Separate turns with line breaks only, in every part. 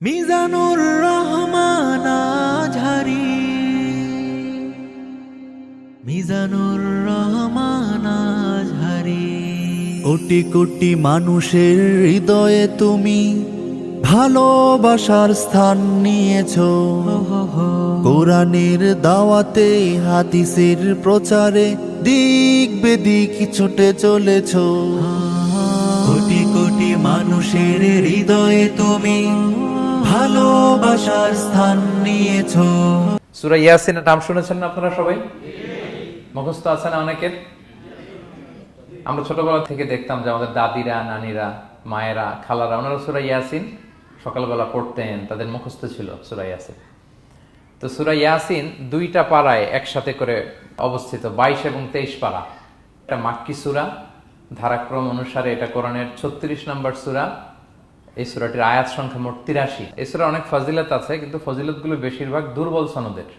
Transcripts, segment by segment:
মিজানুর রহমান আজহারি, মিজানুর রহমান আজহারি। কোটি কোটি মানুষের হৃদয়ে তুমি ভালোবাসার স্থান নিয়েছো। কোরআনের দাওয়াতে হাদিসের প্রচারে দিক বেদিক ছুটে চলেছো। কোটি কোটি মানুষের হৃদয়ে তুমি ভালোবাসার স্থান নিয়েছো।
সূরা ইয়াসিনের নাম শুনেছেন না আপনারা সবাই? মুখস্থ আছে না অনেকের? আমরা ছোটবেলা থেকে দেখতাম যে আমাদের দাদিরা, নানিরা, মায়েরা, খালারা ওনারা সূরা ইয়াসিন সকালবেলা পড়তেন, তাদের মুখস্থ ছিল সূরা ইয়াসিন। তো সূরা ইয়াসিন দুইটা পারায় একসাথে করে অবস্থিত, 22 এবং 23 পারা। এটা মাক্কি সূরা, ধারাক্রম অনুসারে এটা কোরআনের 36 নম্বর সূরা। এই সূরাটির আয়াত সংখ্যা মোট 83। এই সূরার অনেক ফজিলত আছে, কিন্তু ফজিলতগুলো বেশিরভাগ দুর্বল সনদের।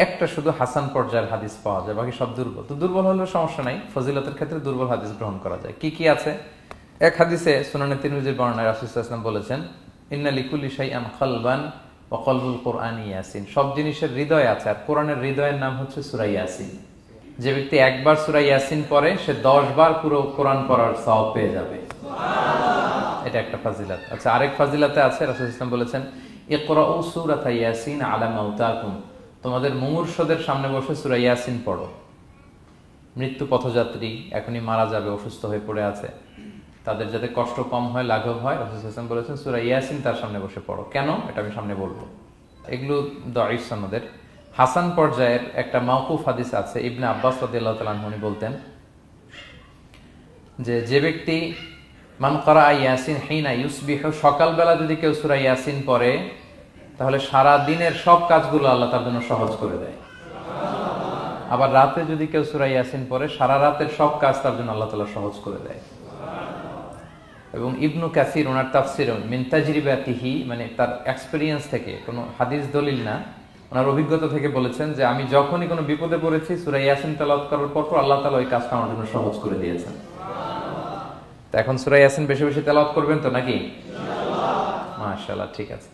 একটা শুধু হাসান পর্যায়ের হাদিস পাওয়া যায়, বাকি সব দুর্বল। তো দুর্বল হলেও সমস্যা নাই, ফজিলতের ক্ষেত্রে দুর্বল হাদিস গ্রহণ করা যায়। কি কি আছে? এক হাদিসে সুনানে তিরমিজির বর্ণনায় রাসূল সাল্লাল্লাহু আলাইহি ওয়াসাল্লাম বলেছেন, ইন্না লিকুল্লি শাইআন কলবান ওয়া কলবুল কুরআনি ইয়াসিন। সব জিনিসের হৃদয় আছে, আর কোরআনের হৃদয়ের নাম হচ্ছে সূরা ইয়াসিন। যে ব্যক্তি একবার সূরা ইয়াসিন পড়ে, সে 10 বার পুরো কোরআন পড়ার সওয়াব পেয়ে যাবে। এটা একটা ফাজিলত। আচ্ছা, আরেক ফাজিলাতে আছে, রাসূল সাল্লাল্লাহু আলাইহি ওয়াসাল্লাম বলেছেন, ইকরাউ সূরাতা ইয়াসিন আলা মাউতাকুম। তোমাদের মুমূর্ষদের সামনে বসে সূরা ইয়াসিন পড়ো। মৃত্যু পথযাত্রী এখনই মারা যাবে, অসুস্থ হয়ে পড়ে আছে, তাদের যাতে কষ্ট কম হয়, লাঘব হয়, রাসূল সাল্লাল্লাহু আলাইহি ওয়াসাল্লাম বলেছেন সূরা ইয়াসিন তার সামনে বসে পড়ো। কেন? এটা আমি সামনে বলবো। এগুলো দাঈফ সনদের। হাসান পর্যায়ের একটা মাওকুফ হাদিস আছে, ইবনে আব্বাস রাদিয়াল্লাহু তাআলা আনহু বলতেন যে ব্যক্তি মান ক্বারা ইয়াসিন হিনা ইউসবিহু, সকালবেলা যদি কেউ সূরা ইয়াসিন পড়ে, তাহলে সারা দিনের সব কাজগুলো আল্লাহ তার জন্য সহজ করে দেয়। আবার রাতে যদি কেউ সূরা ইয়াসিন পড়ে, সারা রাতের সব কাজ তার জন্য আল্লাহ তাআলা সহজ করে দেয়। এবং ইবনু কাসির ওনার তাফসিরে মিন তাজরিবাতিহি, মানে তার এক্সপেরিয়েন্স থেকে, কোনো হাদিস দলিল না, ওনার অভিজ্ঞতা থেকে বলেছেন যে আমি যখনই কোনো বিপদে পড়েছি সূরা ইয়াসিন তেলাওয়াত করার পর আল্লাহ তাআলা ওই কাজটা আমার জন্য সহজ করে দিয়েছেন। তো এখন সূরা ইয়াসিন বেশি বেশি তেলাওয়াত করবেন তো নাকি? ইনশাআল্লাহ। মাশাআল্লাহ, ঠিক আছে।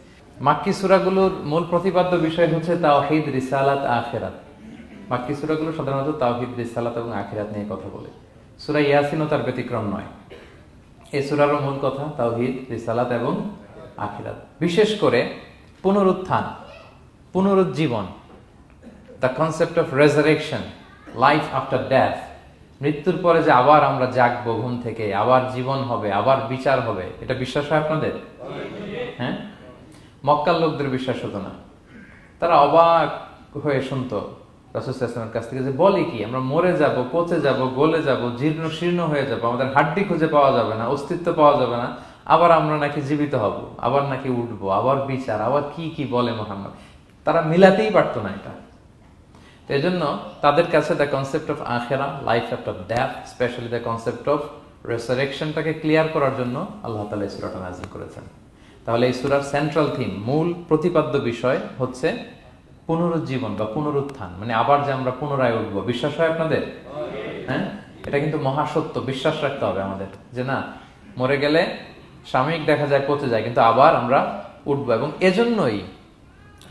মাক্কি সূরাগুলোর মূল প্রতিপাদ্য বিষয় হচ্ছে তাওহীদ, রিসালাত, আখিরাত। মাক্কি সূরাগুলো সাধারণত তাওহীদ, রিসালাত এবং আখিরাত নিয়ে কথা বলে। সূরা ইয়াসিনও তার ব্যতিক্রম নয়। এই সূরারও মূল কথা তাওহীদ, রিসালাত এবং আখিরাত। বিশেষ করে পুনরুত্থান, পুনরুজ্জীবন, the concept of resurrection, life after death. মৃত্যুর পরে যে আবার আমরা জাগবো ঘুম থেকে, আবার জীবন হবে, আবার বিচার হবে, এটা বিশ্বাস হয় আপনাদের? হ্যাঁ, মক্কার লোকদের বিশ্বাস হতো না। তারা অবাক হয়ে শুনতো রাসূল সাল্লাল্লাহু আলাইহি ওয়াসাল্লামের কাছ থেকে যে বলে কি, আমরা মরে যাব, পচে যাব, গলে যাব, জীর্ণ শীর্ণ হয়ে যাব, আমাদের হাড্ডি খুঁজে পাওয়া যাবে না, অস্তিত্ব পাওয়া যাবে না, আবার আমরা নাকি জীবিত হব, আবার নাকি উঠবো, আবার বিচার, আবার কি কি বলে মুহাম্মদ। তারা মিলাতেই পারতো না এটা। তো এই জন্য তাদের কাছে দ্য কনসেপ্ট অফ আখিরা, life after death, specially the concept of রেসারেকশনটাকে ক্লিয়ার করার জন্য আল্লাহ তাআলা এই সূরাটা নাযিল করেছেন। তাহলে এই সূরার সেন্ট্রাল থিম, মূল প্রতিপাদ্য বিষয় হচ্ছে পুনরুজ্জীবন বা পুনরুত্থান, মানে আবার যে আমরা পুনরায় উঠবো। বিশ্বাস হয় আপনাদের? হ্যাঁ, এটা কিন্তু মহাসত্য, বিশ্বাস রাখতে হবে আমাদের যে না, মরে গেলে সাময়িক দেখা যায় পচে যায়, কিন্তু আবার আমরা উঠবো। এবং এজন্যই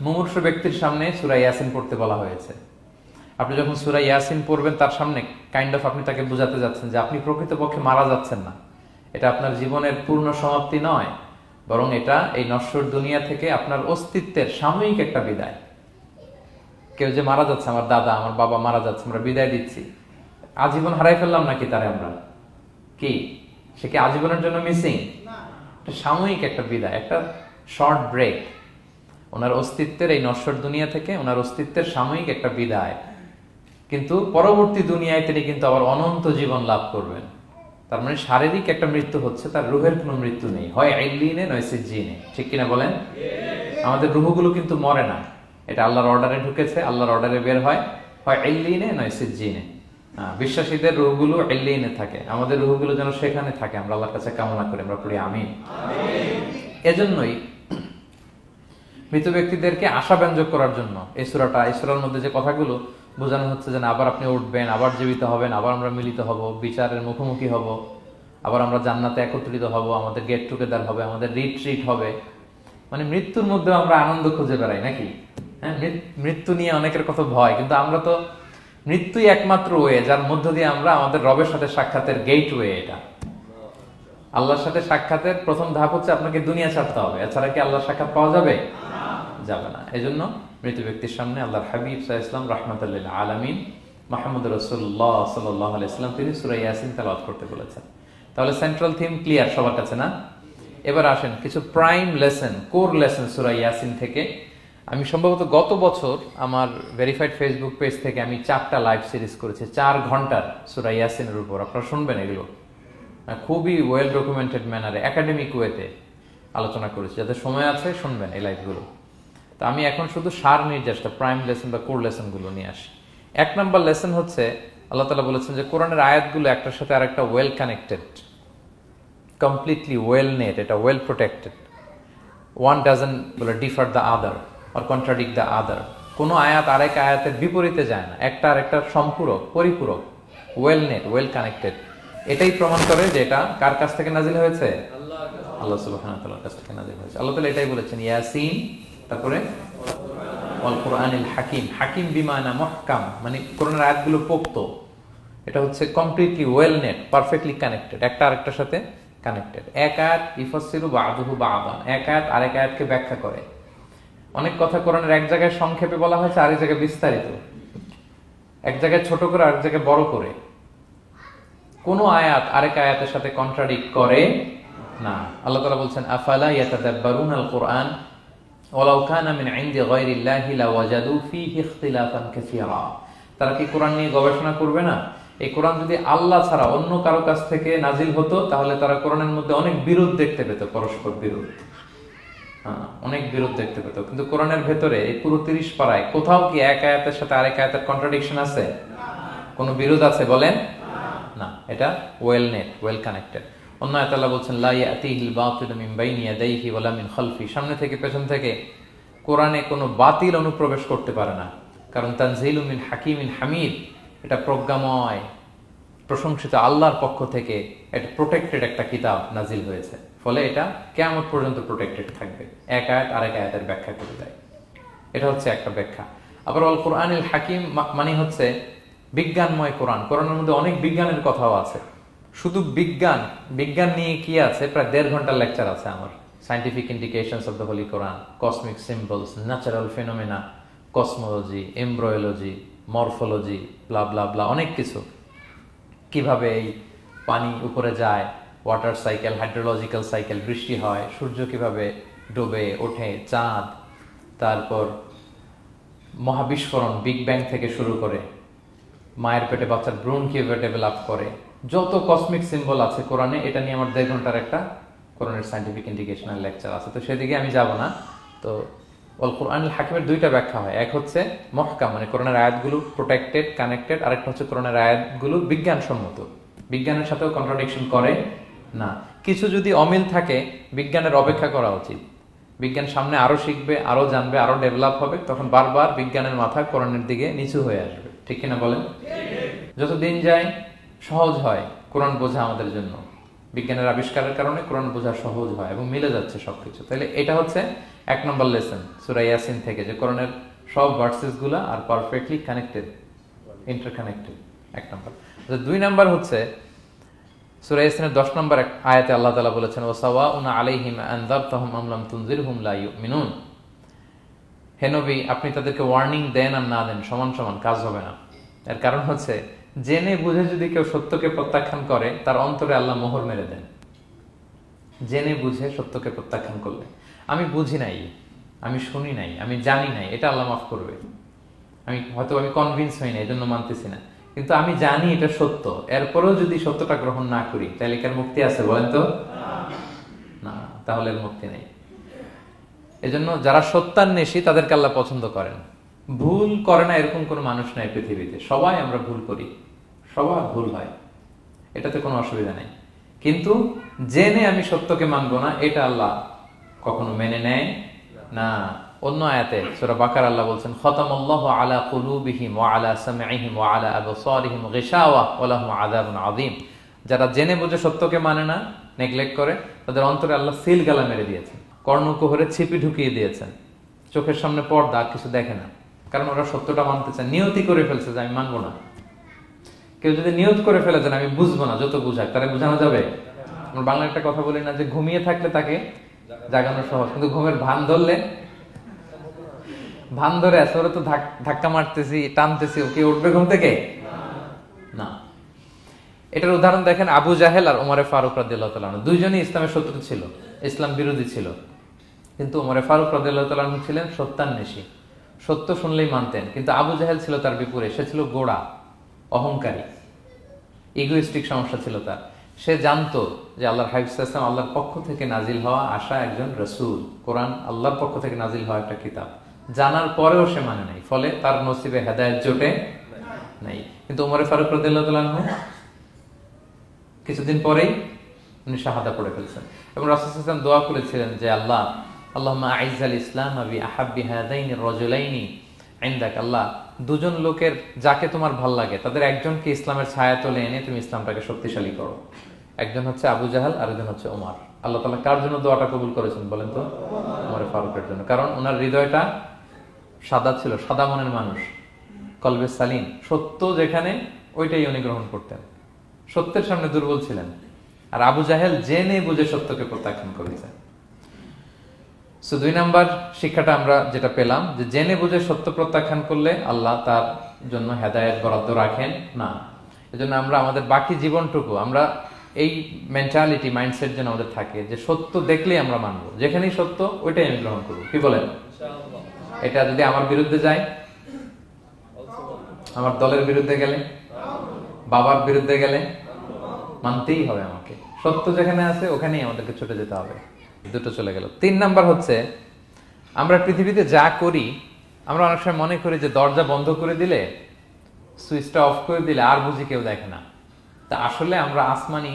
মুমূর্ষু ব্যক্তির সামনে সূরা ইয়াসিন পড়তে বলা হয়েছে। আপনি যখন সূরা ইয়াসিন পড়বেন, তার সামনে কাইন্ড অফ আপনি তাকে বোঝাতে যাচ্ছেন যে আপনি প্রকৃতপক্ষে মারা যাচ্ছেন না, এটা আপনার জীবনের পূর্ণ সমাপ্তি নয়, বরং এটা এই নশ্বর দুনিয়া থেকে আপনার অস্তিত্বের সাময়িক একটা বিদায়। কেউ যে মারা যাচ্ছে, আমার দাদা, আমার বাবা মারা যাচ্ছে, আমরা বিদায় দিচ্ছি, আজীবন হারাই ফেললাম নাকি তারে আমরা? কি সে কি আজীবনের জন্য মিসিং? এটা সাময়িক একটা বিদায়, একটা শর্ট ব্রেক। ওনার অস্তিত্বের এই নশ্বর দুনিয়া থেকে ওনার অস্তিত্বের সাময়িক একটা বিদায়, কিন্তু পরবর্তী দুনিয়ায় তিনি কিন্তু আবার অনন্ত জীবন লাভ করবেন। তার মানে শারীরিক একটা মৃত্যু হচ্ছে, তার রুহের কোনো মৃত্যু নেই, হয় ইল্লিনে নয় সিজ্জিনে। ঠিক কিনা বলেন? আমাদের রুহগুলো কিন্তু মরে না, এটা আল্লাহর অর্ডারে ঢুকেছে, আল্লাহর অর্ডারে বের হয়, হয় ইল্লিনে নয় সিজ্জিনে। বিশ্বাসীদের রুহগুলো ইল্লিনে থাকে, আমাদের রুহগুলো যেন সেখানে থাকে, আমরা আল্লাহর কাছে কামনা করি, আমরা পড়ি আমিন। এজন্যই মৃত ব্যক্তিদেরকে আশাব্যঞ্জক করার জন্য এই সূরার মধ্যে যে কথাগুলো বোঝানো হচ্ছে যে আবার আপনি উঠবেন, আবার জীবিত হবেন, আবার আমরা মিলিত হব, বিচারের মুখোমুখি হব, আবার আমরা জান্নাতে একত্রিত হব, আমাদের গেট টুগেদার হবে, আমাদের রিট্রিট হবে, মানে মৃত্যুর মধ্যে আমরা আনন্দ খুঁজে বেড়াই নাকি? হ্যাঁ, মৃত্যু নিয়ে অনেকের কত ভয়, কিন্তু আমরা তো মৃত্যুই একমাত্র ওয়ে যার মধ্য দিয়ে আমরা আমাদের রবের সাথে সাক্ষাতের গেট ওয়ে। এটা আল্লাহর সাথে সাক্ষাতের প্রথম ধাপ হচ্ছে আপনাকে দুনিয়া ছাড়তে হবে, এছাড়া কি আল্লাহর সাক্ষাৎ পাওয়া যাবে? যাবে না। এই জন্য মৃত ব্যক্তির সামনে আল্লাহর হাবিব সাল্লাল্লাহু আলাইহি ওয়াসাল্লাম রাহমাতুল লিল আলামিন মুহাম্মদ রাসূলুল্লাহ সাল্লাল্লাহু আলাইহি ওয়াসাল্লাম তিনি সূরা ইয়াসিন তেলাওয়াত করতে বলেছেন। তাহলে সেন্ট্রাল থিম ক্লিয়ার সবার কাছে না? এবার আসেন কিছু প্রাইম লেসন, কোর লেসন সূরা ইয়াসিন থেকে। আমি সম্ভবত গত বছর আমার ভেরিফাইড ফেসবুক পেজ থেকে আমি 4টা লাইভ সিরিজ করেছি 4 ঘন্টার সূরা ইয়াসিনের উপর। আপনারা শুনবেন এগুলো, খুবই ওয়েল ডকুমেন্টেড ম্যানারে একাডেমিক ওয়েতে আলোচনা করেছি। যাদের সময় আছে শুনবেন এই লাইভগুলো। তো আমি এখন শুধু সার নির্যাসটা প্রাইম লেসন বা কোর লেসনগুলো নিয়ে আসি। 1 নম্বর লেসন হচ্ছে আল্লাহ তাআলা বলেছেন যে কোরআনের আয়াতগুলো একটার সাথে আরেকটা well connected, completely well net, এটা ওয়েল প্রোটেক্টেড। ওয়ান ডাজন্ট বলে differ the other or contradict the other. কোনো আয়াত আরেক আয়াতের বিপরীতে যায় না, একটা আরেকটা সম্পূরক, পরিপূরক, ওয়েল নেট, ওয়েল কানেক্টেড। এটাই প্রমাণ করে যে এটা কার কাছ থেকে নাজিল হয়েছে? আল্লাহ সুবহানাহু ওয়া তাআলার কাছ থেকে নাজিল হয়েছে। আল্লাহ তাআলা এটাই বলেছেন ইয়াসিন, তারপরে ওয়াল কুরআনিল হাকিম। হাকিম বিমানা মুহকাম, মানে কোরআনের আয়াতগুলো পোক্ত। এটা হচ্ছে completely well net, perfectly connected, একটা আরেকটার সাথে কানেক্টেড। এক আয়াত ইফাসসিরু বা'দুহু বা'দান, এক আয়াত আরেক আয়াতকে ব্যাখ্যা করে। অনেক কথা কোরআনের এক জায়গায় সংক্ষেপে বলা হয়েছে, আরেক জায়গায় বিস্তারিত, এক জায়গায় ছোট করে আরেক জায়গায় বড় করে। কোন আয়াত আরেক আয়াতের সাথে কন্ট্রাডিক্ট করে না। আল্লাহ তাআলা বলছেন আফালা ইয়াতাদাব্বারুনাল কুরআন ওয়ালাউ কানা মিন ইনদি গায়রিল্লাহি লাওয়াজাদু ফীহি ইখতিলাফান কাসীরা। তারা কি কোরআন নিয়ে গবেষণা করবে না? এই কোরআন যদি আল্লাহ ছাড়া অন্য কারো কাছ থেকে নাজিল হতো তাহলে তারা কোরআনের মধ্যে অনেক বিরোধ দেখতে পেত, পরস্পর বিরোধ, অনেক বিরোধ দেখতে পেত। কিন্তু কোরআনের ভেতরে এই পুরো 30 পারায় কোথাও কি এক আয়াতের সাথে আরেক আয়াতের কন্ট্রাডিকশন আছে? কোনো বিরোধ আছে বলেন? না, এটা ওয়েল নেট, ওয়েল কানেক্টেড। অন্য আয়াতে আল্লাহ বলছেন লা ইয়াতিহিল বাতিলু মিন বাইনি ইয়াদাইহি ওয়ালা মিন খালফি। সামনে থেকে পেছন থেকে কোরআনে কোনো বাতিল অনুপ্রবেশ করতে পারে না, কারণ তানজিলু মিন হাকিমিন হামিদ, এটা প্রজ্ঞাময় প্রশংসিত আল্লাহর পক্ষ থেকে এটা প্রোটেক্টেড একটা কিতাব নাজিল হয়েছে। ফলে এটা কিয়ামত পর্যন্ত প্রোটেক্টেড থাকবে। এক আয়াত আরেক আয়াতের ব্যাখ্যা করে দেয়, এটা হচ্ছে একটা ব্যাখ্যা। আবার আল কুরআনিল হাকিম মানে হচ্ছে বিজ্ঞানময় কোরআন। কোরআনের মধ্যে অনেক বিজ্ঞানের কথাও আছে। শুধু বিজ্ঞান নিয়ে কি আছে, প্রায় 1.5 ঘন্টার লেকচার আছে আমার। Scientific indications of the holy Quran, cosmic symbols, natural phenomena, cosmology, embryology, morphology, bla bla bla, অনেক কিছু। কিভাবে এই পানি উপরে যায়, ওয়াটার সাইকেল, হাইড্রোলজিক্যাল সাইকেল, বৃষ্টি হয়, সূর্য কিভাবে ডোবে ওঠে, চাঁদ, তারপর মহাবিস্ফোরণ, বিগ ব্যাং থেকে শুরু করে মায়ের পেটে বাচ্চার ভ্রূণ কিভাবে ডেভেলপ করে, যত কসমিক সিম্বল আছে কোরআনে, এটা নিয়ে আমার 1.5 ঘন্টার একটা কোরআনের সায়েন্টিফিক ইন্ডিকেশনাল লেকচার আছে। তো সেদিকে আমি যাব না। তো আল কুরআনুল হাকিমের 2টা ব্যাখ্যা হয়। এক হচ্ছে মুহকাম, মানে কোরআনের আয়াতগুলো প্রোটেক্টেড, কানেক্টেড। আরেকটা হচ্ছে কোরআনের আয়াতগুলো বিজ্ঞানসম্মত, বিজ্ঞানের সাথেও কন্ট্রাডিকশন করে না। কিছু যদি অমিল থাকে, বিজ্ঞানের অপেক্ষা করা উচিত। বিজ্ঞান সামনে আরো শিখবে, আরো জানবে, আরো ডেভেলপ হবে, তখন বারবার বিজ্ঞানের মাথা কোরআনের দিকে নিচু হয়ে আসবে। ঠিক কিনা বলেন? যত দিন যায় সহজ হয় কোরআন বোঝা আমাদের জন্য। বিজ্ঞানের আবিষ্কারের কারণে কোরআন বোঝা সহজ হয় এবং মিলে যাচ্ছে সবকিছু। তাহলে এটা হচ্ছে 1 নম্বর লেসন সূরা ইয়াসিন থেকে, যে কোরআনের সব ভার্সেস গুলা আর পারফেক্টলি কানেক্টেড, ইন্টারকানেক্টেড। 1 নম্বর। 2 নম্বর হচ্ছে সূরা ইয়াসিনের 10 নম্বর আয়াতে আল্লাহ তাআলা বলেছেন ওয়াসাওয়াউন আলাইহিম আনযারতাহুম আম লাম তুনজিরহুম লা ইউমিনুন। হে নবী, আপনি তাদেরকে ওয়ার্নিং দেন আর না দেন সমান সমান, কাজ হবে না। এর কারণ হচ্ছে জেনে বুঝে যদি কেউ সত্যকে প্রত্যাখ্যান করে, তার অন্তরে আল্লাহ মোহর মেরে দেন। জেনে বুঝে সত্যকে প্রত্যাখ্যান করলে, আমি বুঝি নাই, আমি শুনি নাই, আমি জানি নাই, এটা আল্লাহ মাফ করবে। আমি কনভিন্স হই না, এই জন্য মানতেছি না, কিন্তু আমি জানি এটা সত্য, এরপরেও যদি সত্যটা গ্রহণ না করি, তাহলে কার মুক্তি আছে বলেন তো? না, তাহলে মুক্তি নেই। এজন্য যারা সত্যান্বেষী তাদেরকে আল্লাহ পছন্দ করেন। ভুল করে না এরকম কোনো মানুষ নাই পৃথিবীতে। সবাই আমরা ভুল করি, সবার ভুল হয়, এটাতে কোনো অসুবিধা নেই। কিন্তু জেনে আমি সত্যকে মানবো না, এটা আল্লাহ কখনো মেনে নেয় না। অন্য আয়াতে সূরা বাকারা আল্লাহ বলছেন খতামাল্লাহু আলা কুলুবিহিম ওয়া আলা সামঈহিম ওয়া আলা আবসারিহিম গিশাওয়া ওয়া লাহুম আযাবুন আযীম। যারা জেনে বুঝে সত্যকে মানে না, নেগলেক্ট করে, তাদের অন্তরে আল্লাহ সিল গালা মেরে দিয়েছেন। কর্ণকুহরে ছিপি ঢুকিয়ে দিয়েছেন, চোখের সামনে পর্দা, আর কিছু দেখে না, কারণ ওরা সত্যটা মানতে চায়, নিয়তি করে ফেলছে যে আমি মানবো না। কেউ যদি নিয়ত করে ফেলে যে আমি বুঝবো না, যত বুঝাক তারা বুঝানো যাবে। আমরা বাংলা একটা কথা বলি না যে ঘুমিয়ে থাকলে তাকে জাগানো সহজ, কিন্তু ঘুমের ভান ধরলে, ভান ধরে আছে ওরা তো ধাক্কা মারতেছি, টানতেছি, ওকে উঠবে ঘুম থেকে না। এটার উদাহরণ দেখেন আবু জাহেল আর ওমরে ফারুক রাদিয়াল্লাহু তাআলা আনহু, দুইজনই ইসলামের শত্রু ছিল, ইসলাম বিরোধী ছিল, কিন্তু ওমরে ফারুক রাদিয়াল্লাহু তাআলা আনহু ছিলেন সত্যান্বেষী, সত্য শুনলেই মানতেন। কিন্তু আবু জাহেল ছিল তার বিপরীত, সে ছিল গোড়া, অহংকারী, ইগোইস্টিক সমস্যা ছিল তার। সে জানতো যে আল্লাহর হাবিব সাল্লাল্লাহু আলাইহি ওয়াসাল্লাম আল্লাহর পক্ষ থেকে নাজিল হওয়া আসা একজন রাসূল, কোরআন আল্লাহর পক্ষ থেকে নাজিল হওয়া একটা কিতাব, জানার পরেও সে মানে নাই, ফলে তার নসিবে হেদায়েত জোটে নাই। কিন্তু ওমর ফারুক রাদিয়াল্লাহু তাআলা আনহু কিছুদিন পরেই উনি শাহাদা পড়ে ফেলছেন, এবং রাসূল সাল্লাল্লাহু আলাইহি ওয়াসাল্লাম দোয়া করেছিলেন যে আল্লাহ, আল্লাহুম্মা আইজ্জাল ইসলাম বি আহাব্বি হাযাইনি রাজুলাইনি ইনদাক, আল্লাহ দুজন লোকের যাকে তোমার ভাল লাগে তাদের একজনকে ইসলামের ছায়া তলে এনে তুমি ইসলামটাকে শক্তিশালী করো। একজন হচ্ছে আবু জাহাল, আর একজন হচ্ছে ওমর। আল্লাহ তাআলা কার জন্য দোয়াটা কবুল করেছেন বলেন তো? ওমর ফারুকের জন্য, কারণ ওনার হৃদয়টা সাদা ছিল, সাদা মনের মানুষ, কলবে সালিম, সত্য যেখানে ওইটাই উনি গ্রহণ করতেন, সত্যের সামনে দুর্বল ছিলেন। আর আবু জাহেল জেনে বুঝে সত্যকে প্রত্যাখ্যান করেছেন। সো 2 নাম্বার শিক্ষাটা আমরা যেটা পেলাম, যে জেনে বুঝে সত্য প্রত্যাখ্যান করলে আল্লাহ তার জন্য হেদায়েত বরাদ্দ রাখেন না। এজন্য আমরা আমাদের বাকি জীবনটুকু আমরা এই মেন্টালিটি, মাইন্ডসেট যেন আমাদের থাকে যে সত্য দেখলেই আমরা মানবো, যেখানেই সত্য ওইটাই আমি গ্রহণ করবো। কি বলেন? এটা যদি আমার বিরুদ্ধে যায়, আমার দলের বিরুদ্ধে গেলে, বাবার বিরুদ্ধে গেলে, মানতেই হবে আমাকে। সত্য যেখানে আছে ওখানেই আমাদেরকে ছুটে যেতে হবে। দুটো চলে গেল। 3 নাম্বার হচ্ছে, আমরা পৃথিবীতে যা করি আমরা অনেক সময় মনে করি যে দরজা বন্ধ করে দিলে, সুইচটা অফ করে দিলে আর বুঝি কেউ দেখে না। তা আসলে আমরা আসমানি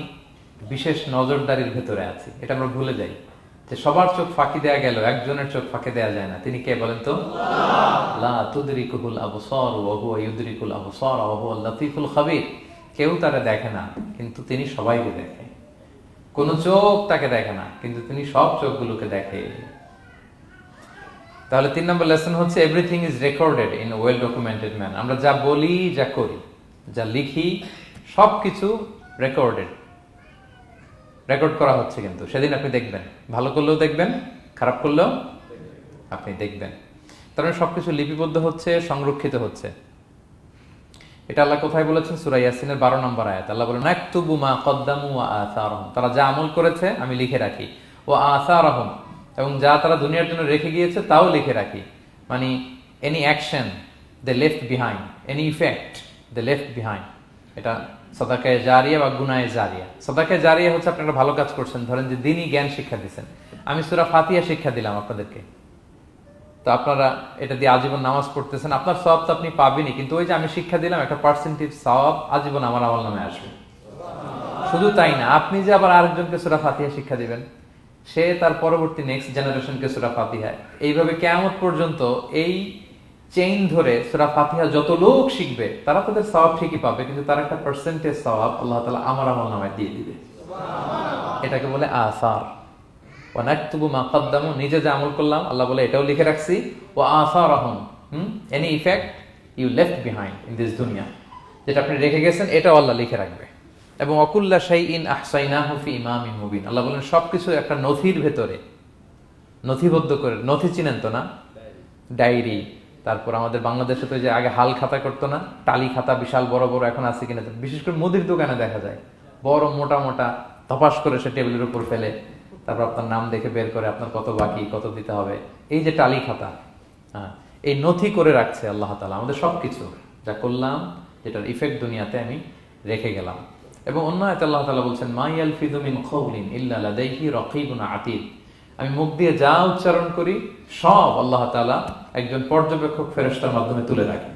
বিশেষ নজরদারির ভেতরে আছি, এটা আমরা ভুলে যাই যে সবার চোখ ফাঁকি দেয়া গেল, একজনের চোখ ফাঁকি দেয়া যায় না। তিনি কে বলেন তো? লা তুদরিকুল আবসার ওয়া হুয়া ইউদরিকুল আবসার ওয়া হুয়াল লাতীফুল খাবীর। কেউ তারে দেখে না, কিন্তু তিনি সবাইকে দেখে। কোন চোখ তাকে দেখে না, কিন্তু তিনি সব চোখগুলোকে দেখে। তাহলে 3 নম্বর লেসন হচ্ছে, everything is recorded in a well documented man. আমরা যা বলি, যা করি, যা লিখি, সবকিছু রেকর্ডেড, রেকর্ড করা হচ্ছে। কিন্তু সেদিন আপনি দেখবেন, ভালো করলেও দেখবেন, খারাপ করলেও আপনি দেখবেন। তার মানে সবকিছু লিপিবদ্ধ হচ্ছে, সংরক্ষিত হচ্ছে। এটা আল্লাহ কোথায় বলেছেন? সূরা ইয়াসিনের 12 নম্বর আয়াত। আল্লাহ বলেন, নাকতুবু মা কদ্দামু ওয়া আসারহুম, তারা যা আমল করেছে আমি লিখে রাখি, ওয়া আসারহুম, এবং যা তারা দুনিয়ার জন্য রেখে গিয়েছে তাও লিখে রাখি। মানে এনি অ্যাকশন দে লেফট বিহাইন্ড, এনি ইফেক্ট দে লেফট বিহাইন্ড। এটা সাদাকায়ে জারিয়া বা গুনায়ে জারিয়া। সাদাকায়ে জারিয়া হচ্ছে আপনি একটা ভালো কাজ করছেন, ধরেন যে দ্বীনি জ্ঞান শিক্ষা দিচ্ছেন, আমি সূরা ফাতিহা শিক্ষা দিলাম আপনাদেরকে, তো আপনারা এটা দিয়ে আজীবন নামাজ পড়তেছেন, আপনার সওয়াব তো আপনি পাবেনই, কিন্তু ওই যে আমি শিক্ষা দিলাম একটা পার্সেন্টেজ সওয়াব আজীবন আমার আমল নামে আসবে। শুধু তাই না, আপনি যে আবার আরেকজনকে সূরা ফাতিহা শিক্ষা দিবেন, সে তার পরবর্তী নেক্সট জেনারেশনকে সূরা ফাতিহা, এইভাবে কিয়ামত পর্যন্ত এই চেইন ধরে সূরা ফাতিহা যত লোক শিখবে তারা তাদের সওয়াব ঠিকই পাবে, কিন্তু তার একটা পার্সেন্টেজ সওয়াব আল্লাহ তাআলা আমার আমল নামায় দিয়ে দিবে। এটাকে বলে আসার। ওয়া নাকতুবু মা কদ্দামু, নিজে যে আমল করলাম আল্লাহ বলে এটাও লিখে রাখছি, ওয়া আসারহুম, any effect you left behind in this দুনিয়া, যেটা আপনি রেখে গেছেন এটাও আল্লাহ লিখে রাখবে। এবং অকুল্লা শাইইন আহসাইনাহু ফি ইমামিন মুবিন, আল্লাহ বলেন সবকিছু একটা নথির ভেতরে নথিবদ্ধ করে। নথি চিনেন তো না? ডায়েরি, তারপর আমাদের বাংলাদেশে তো যে আগে হাল খাতা করতো না, টালি খাতা বিশাল বড় বড়, এখন আছে কিনা, বিশেষ করে মুদির দোকানে দেখা যায় বড় মোটা মোটা, ধপাস করে সে টেবিলের উপর ফেলে, তারপর আপনার নাম দেখে বের করে আপনার কত বাকি, কত দিতে হবে, এই যে টালি খাতা, হ্যাঁ, এই নথি করে রাখছে আল্লাহ তাআলা আমাদের সবকিছু যা করলাম, যেটার ইফেক্ট দুনিয়াতে আমি রেখে গেলাম। এবং অন্য আয়াতে আল্লাহ তাআলা বলছেন, মা ইয়ালফিযু মিন কওলিন ইল্লা লাদাইহি রাকীবুন আতীদ, আমি মুখ দিয়ে যা উচ্চারণ করি সব আল্লাহ তাআলা একজন পর্যবেক্ষক ফেরেশতার মাধ্যমে তুলে রাখেন,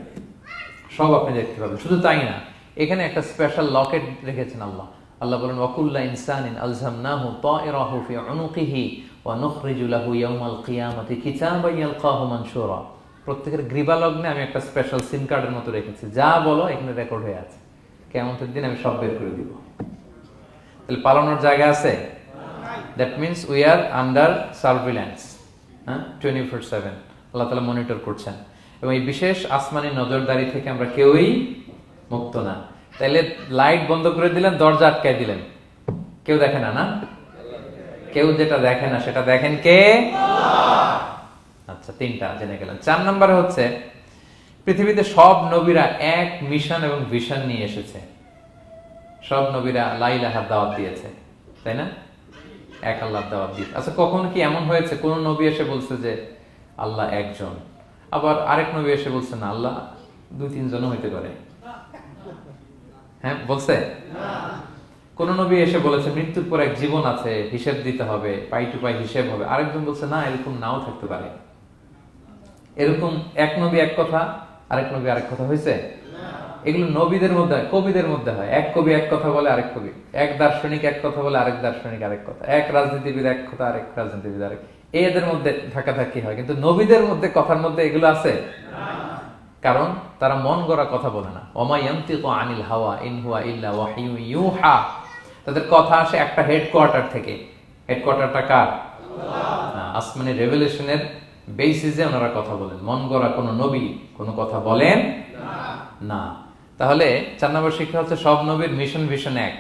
সব আপনি দেখতে পাবেন। শুধু তাই না, এখানে একটা স্পেশাল লকেট রেখেছেন আল্লাহ। আল্লাহ বলেন, ওয়া কুল্লা ইনসানিন আলজামনাহু তায়রাহু ফি উনুকিহি ওয়া নুখরিজু লাহু ইয়াওমাল কিয়ামাতি কিতাবান ইয়ালকাহু মানশুরা। প্রত্যেকের গ্রীবালগ্নে আমি একটা স্পেশাল সিম কার্ডের মতো রেখেছি, যা বলো এখানে রেকর্ড হয়ে আছে, কিয়ামতের দিন আমি সব বের করে দিব। তাহলে পালানোর জায়গা আছে? That means we are under surveillance, হ্যাঁ, 24/7 আল্লাহ তাআলা মনিটর করছেন, এবং এই বিশেষ আসমানি নজরদারি থেকে আমরা কেউই মুক্ত না। তাইলে লাইট বন্ধ করে দিলেন, দরজা আটকাই দিলেন, কেউ দেখে না, না? কেউ যেটা দেখে না সেটা দেখেন কে? আচ্ছা, তিনটা জেনে গেলেন। 4 নম্বরে হচ্ছে পৃথিবীতে সব নবীরা এক মিশন এবং ভিশন নিয়ে এসেছে। সব নবীরা লা ইলাহার দাওয়াত দিয়েছে, তাই না? এক আল্লাহর দাওয়াত দিয়েছে। আচ্ছা, কখন কি এমন হয়েছে কোন নবী এসে বলছে যে আল্লাহ একজন, আবার আরেক নবী এসে বলছে না আল্লাহ 2-3 জন হইতে পারে? হ্যাঁ, বলছে? কোন নবী এসে বলেছে মৃত্যুর পর এক জীবন আছে, হিসেব দিতে হবে, পাই টু পাই হিসেব হবে? আরেকজন বলছে না, এরকম নাও থাকতে পারে। এরকম এক নবী এক কথা, আরেক নবী আরেক কথা হয়েছে? এগুলো নবীদের মধ্যে হয়, কবিদের মধ্যে হয়। এক কবি এক কথা বলে, আরেক কবি, এক দার্শনিক এক কথা বলে, আরেক দার্শনিক আরেক কথা, এক রাজনীতিবিদ এক কথা, আরেক রাজনীতিবিদ আরেক, এদের মধ্যে ধাক্কাধাক্কি হয়। কিন্তু নবীদের মধ্যে কথার মধ্যে এগুলো আছে? কারণ তারা মন গড়া কথা বলে না। ওমা ইয়ানতিকু আনিল হাওয়া ইন হুয়া ইল্লা ওয়াহিয়ু ইউহা। তাদের কথা আসে একটা হেডকোয়ার্টার থেকে। হেডকোয়ার্টারটা কার? আসমানি রেভেলেশনের বেসিসে ওনারা কথা বলেন। মন গড়া কোনো নবী কোনো কথা বলেন না। তাহলে 4 নম্বর শিক্ষা হচ্ছে সব নবীর মিশন ভিশন এক।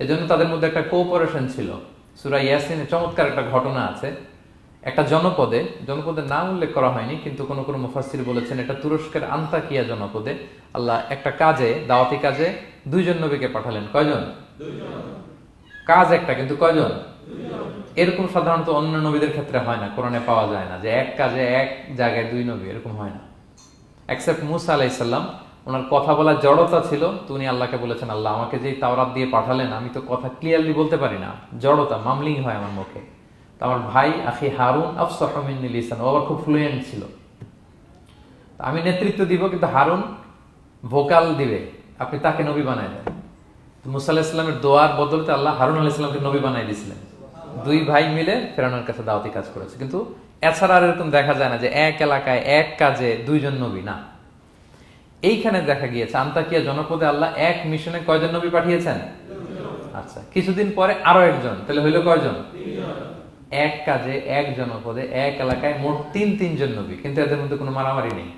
এজন্য তাদের মধ্যে একটা কোঅপারেশন ছিল। সূরা ইয়াসিনে চমৎকার একটা ঘটনা আছে। একটা জনপদের নাম উল্লেখ করা হয়নি, কিন্তু কোন কোন মুফাসসির বলেছেন এটা তুরস্কের আন্তাকিয়া জনপদে আল্লাহ একটা কাজে, দাওয়াতি কাজে 2 জন নবীকে পাঠালেন। কয়জন? 2 জন। কাজ একটা, কিন্তু কয়জন? 2 জন। এরকম সাধারণত অন্য নবীদের ক্ষেত্রে হয় না, কোরআনে পাওয়া যায় না যে এক কাজে এক জায়গায় 2 নবী, এরকম হয় না। এক্সেপ্ট মুসা আলাইহিস সালাম, ওনার কথা বলার জড়তা ছিল, তো উনি আল্লাহকে বলেছেন আল্লাহ আমাকে যেই তাওরাত দিয়ে পাঠালেন আমি তো কথা ক্লিয়ারলি বলতে পারি না, জড়তা, মামলিং হয় আমার মুখে। তো আমার ভাই আখি হারুন আফসাহু মিন্নি লিসান, ও আবার খুব ফ্লুয়েন্ট ছিল। আমি নেতৃত্ব দিব, কিন্তু হারুন ভোকাল দিবে, আপনি তাকে নবী বানায় দেন। মুসা আলাইহিস সালামের দোয়ার বদলতে আল্লাহ হারুন আলাইহিস সালামকে নবী বানাই দিয়েছিলেন। 2 ভাই মিলে ফেরাউনের কাছে দাওয়াতি কাজ করেছে। কিন্তু এছাড়া আর এরকম দেখা যায় না যে এক এলাকায় এক কাজে 2 জন নবী, না। এইখানে দেখা গিয়েছে আন্তাকিয়া জনপদে আল্লাহ এক মিশনে কয়জন নবী পাঠিয়েছেন? 2 জন। আচ্ছা, কিছুদিন পরে আরো একজন, তাহলে হইলো কয়জন? 3 জন। এক কাজে এক জনপদে এক এলাকায় মোট 3 জন নবী, কিন্তু এদের মধ্যে কোনো মারামারি নেই।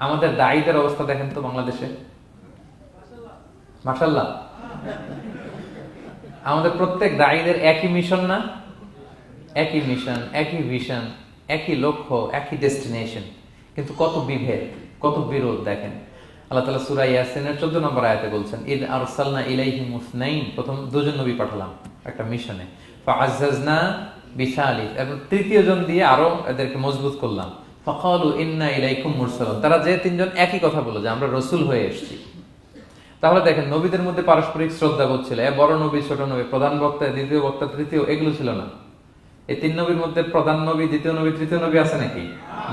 আমাদের দায়ীদের অবস্থা দেখেন তো বাংলাদেশে, মাশাআল্লাহ। আমাদের প্রত্যেক দায়ীদের একই মিশন না? একই মিশন, একই ভিশন, একই লক্ষ্য, একই ডেস্টিনেশন, কিন্তু কত বিভেদ, কত বিরোধ দেখেন। আল্লাহ তাআলা সূরা ইয়াসিনের 14 নম্বর আয়াতে বলছেন ইদ আরসালনা ইলাইহিম মুসনাইন, প্রথম 2 জন নবী পাঠালাম একটা মিশনে, ফাআজ্জাজনা বিসালিস, এবং 3য় জন দিয়ে আরো এদেরকে মজবুত করলাম, ফাকালু ইন্না ইলাইকুম মুরসালুন, তারা যে 3 জন একই কথা বলল যে আমরা রাসূল হয়ে এসেছি। তাহলে দেখেন নবীদের মধ্যে পারস্পরিক শ্রদ্ধাবোধ ছিল। বড় নবী, ছোট নবী, প্রধান বক্তা, দ্বিতীয় বক্তা, তৃতীয়, এগুলো ছিল না। এই 3 নবীর মধ্যে প্রধান নবী, দ্বিতীয় নবী, তৃতীয় নবী আছে নাকি?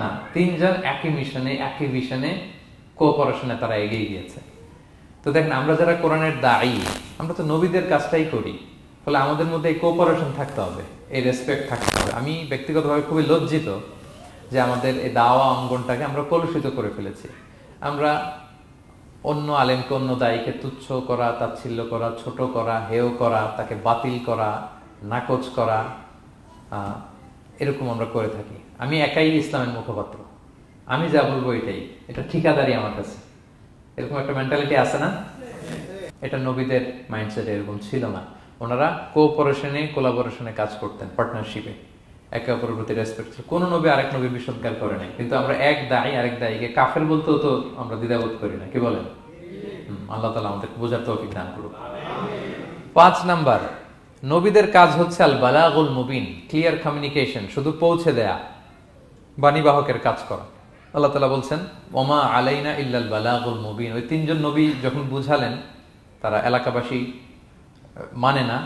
না। 3 জন একই মিশনে, একই ভিশনে, কোঅপারেশনে তারা এগিয়ে গিয়েছে। তো দেখেন আমরা যারা কোরআনের দায়ী, আমরা তো নবীদের কাজটাই করি, ফলে আমাদের মধ্যে এই কোঅপারেশন থাকতে হবে, এই রেসপেক্ট থাকতে হবে। আমি ব্যক্তিগতভাবে খুবই লজ্জিত যে আমাদের এই দাওয়া অঙ্গনটাকে আমরা কলুষিত করে ফেলেছি। আমরা অন্য আলেমকে, অন্য দায়ীকে তুচ্ছ করা, তাচ্ছিল্য করা, ছোট করা, হেয় করা, তাকে বাতিল করা, নাকচ করা, এরকম আমরা করে থাকি। আমি একাই ইসলামের মুখপাত্র, আমি যা বলবো এটাই, এটা ঠিকাদারি আমার কাছে, এরকম একটা মেন্টালিটি আছে না? এটা নবীদের মাইন্ডসেট এরকম ছিল না। ওনারা কোঅপারেশনে, কোলাবোরেশনে কাজ করতেন, পার্টনারশিপে, একে অপরের প্রতি রেসপেক্ট ছিল। কোন নবী আরেক নবী বিসৎকার করে নাই। কিন্তু আমরা এক দায়ী আরেক দায়ীকে কাফের বলতেও তো আমরা দ্বিধাবোধ করি না, কি বলেন? আল্লাহ তাআলা আমাদেরকে বোঝার তৌফিক দান করুন। 5 নাম্বার, নবীদের কাজ হচ্ছে আল বালাগুল মুবিন, ক্লিয়ার কমিউনিকেশন, শুধু পৌঁছে দেয়া, বাণীবাহকের কাজ করা। আল্লাহ তাআলা বলছেন ওমা আলাইনা ইল্লাল বালাগুল মুবিন। ওই 3 জন নবী যখন বুঝালেন, তারা এলাকাবাসী মানে না,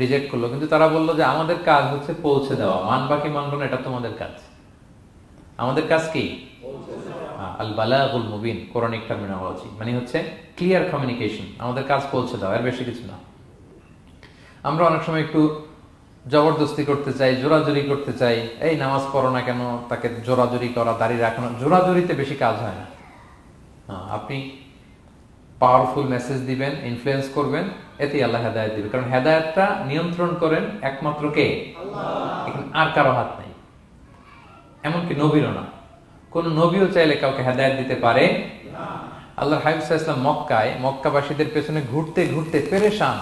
রিজেক্ট করলো, কিন্তু তারা বললো যে আমাদের কাজ হচ্ছে পৌঁছে দেওয়া, মানবা কি মানব না এটা তোমাদের কাজ। আমাদের কাজ কি? আল বালাগুল মুবিন, কোরআনিক টার্মিনোলজি, মানে হচ্ছে ক্লিয়ার কমিউনিকেশন, আমাদের কাজ পৌঁছে দেওয়া, এর বেশি কিছু না। আমরা অনেক সময় একটু জবরদস্তি করতে চাই, জোরাজুরি করতে চাই, এই নামাজ পড়ো না কেন, তাকে জোরাজুরি করা, দাঁড়িয়ে রাখানো, জোরাজুরিতে বেশি কাজ হয় না। আপনি পাওয়ারফুল মেসেজ দিবেন, ইনফ্লুয়েন্স করবেন, এতেই আল্লাহ হেদায়েত দিবে, কারণ হেদায়েতটা নিয়ন্ত্রণ করেন একমাত্র কে? এখানে আর কারো হাত নাই, এমনকি নবীরও না। কোন নবীও চাইলে কাউকে হেদায়েত দিতে পারে? আল্লাহর হাবিব সাল্লাল্লাহু আলাইহি ওয়াসাল্লাম মক্কায় মক্কাবাসীদের পেছনে ঘুরতে ঘুরতে পেরেশান।